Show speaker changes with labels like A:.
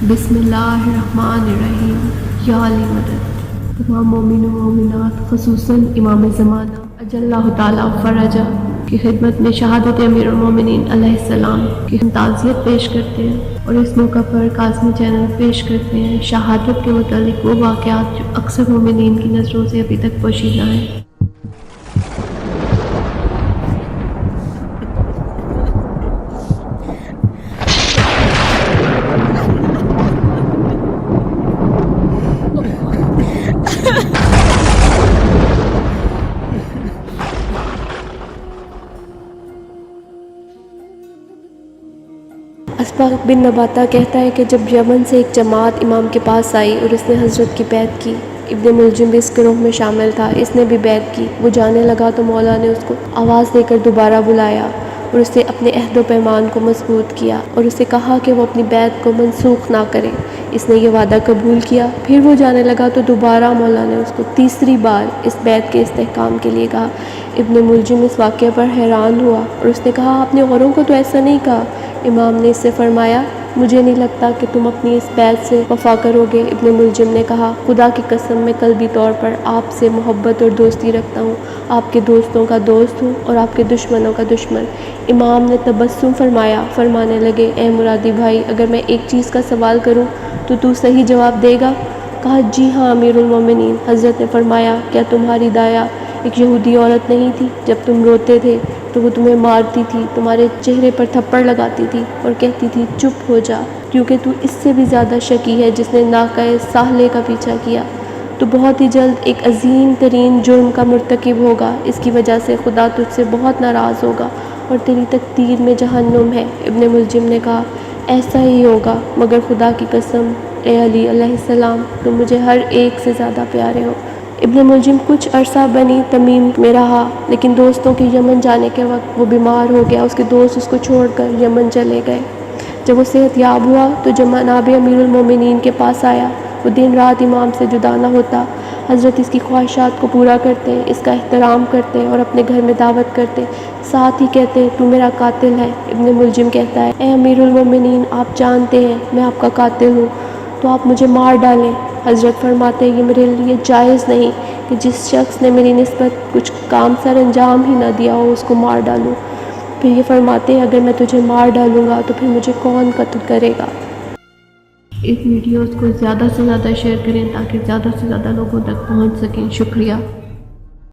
A: بسم اللہ الرحمن الرحیم۔ یا علی مدد۔ تمام مومن و مومنات خصوصاً امام زمانہ اجل اللہ تعالیٰ فرجہ کی خدمت میں شہادت امیر المومنین علیہ السلام کی ہم تعزیت پیش کرتے ہیں، اور اس موقع پر کاظمی چینل پیش کرتے ہیں شہادت کے متعلق وہ واقعات جو اکثر مومنین کی نظروں سے ابھی تک پوشیدہ ہیں۔ اسباق بن نباتہ کہتا ہے کہ جب یمن سے ایک جماعت امام کے پاس آئی اور اس نے حضرت کی بیعت کی، ابن ملجم بھی اس گروہ میں شامل تھا، اس نے بھی بیعت کی۔ وہ جانے لگا تو مولا نے اس کو آواز دے کر دوبارہ بلایا اور اسے اپنے عہد و پیمان کو مضبوط کیا اور اسے کہا کہ وہ اپنی بیعت کو منسوخ نہ کرے۔ اس نے یہ وعدہ قبول کیا۔ پھر وہ جانے لگا تو دوبارہ مولا نے اس کو تیسری بار اس بیعت کے استحکام کے لیے کہا۔ ابن ملجم اس واقعے پر حیران ہوا اور اس نے کہا، آپ نے اوروں کو تو ایسا نہیں کہا۔ امام نے اس سے فرمایا، مجھے نہیں لگتا کہ تم اپنی اس بیعت سے وفا کرو گے۔ ابن ملجم نے کہا، خدا کی قسم میں قلبی طور پر آپ سے محبت اور دوستی رکھتا ہوں، آپ کے دوستوں کا دوست ہوں اور آپ کے دشمنوں کا دشمن۔ امام نے تبسم فرمایا، فرمانے لگے، اے مرادی بھائی، اگر میں ایک چیز کا سوال کروں تو صحیح جواب دے گا؟ کہا، جی ہاں امیر المومنین۔ حضرت نے فرمایا، کیا تمہاری دایا ایک یہودی عورت نہیں تھی؟ جب تم روتے تھے تو وہ تمہیں مارتی تھی، تمہارے چہرے پر تھپڑ لگاتی تھی اور کہتی تھی چپ ہو جا، کیونکہ تو اس سے بھی زیادہ شقی ہے جس نے ناقہ صالح کا پیچھا کیا۔ تو بہت ہی جلد ایک عظیم ترین جرم کا مرتکب ہوگا، اس کی وجہ سے خدا تجھ سے بہت ناراض ہوگا اور تیری تقدیر میں جہنم ہے۔ ابن ملجم نے کہا، ایسا ہی ہوگا، مگر خدا کی قسم اے علی علیہ السلام، تم مجھے ہر ایک سے زیادہ پیارے ہو۔ ابن ملجم کچھ عرصہ بنی تمیم میں رہا، لیکن دوستوں کے یمن جانے کے وقت وہ بیمار ہو گیا۔ اس کے دوست اس کو چھوڑ کر یمن چلے گئے۔ جب وہ صحت یاب ہوا تو جناب امیر المومنین کے پاس آیا۔ وہ دن رات امام سے جدا نہ ہوتا۔ حضرت اس کی خواہشات کو پورا کرتے، اس کا احترام کرتے اور اپنے گھر میں دعوت کرتے، ساتھ ہی کہتے، تو میرا قاتل ہے۔ ابن ملجم کہتا ہے، اے امیر المومنین، آپ جانتے ہیں میں آپ کا قاتل ہوں، تو آپ مجھے مار ڈالیں۔ حضرت فرماتے ہیں، یہ میرے لیے جائز نہیں کہ جس شخص نے میری نسبت کچھ کام سر انجام ہی نہ دیا ہو اس کو مار ڈالوں۔ پھر یہ فرماتے ہیں، اگر میں تجھے مار ڈالوں گا تو پھر مجھے کون قتل کرے گا؟ اس ویڈیوز کو زیادہ سے زیادہ شیئر کریں تاکہ زیادہ سے زیادہ لوگوں تک پہنچ سکیں۔ شکریہ۔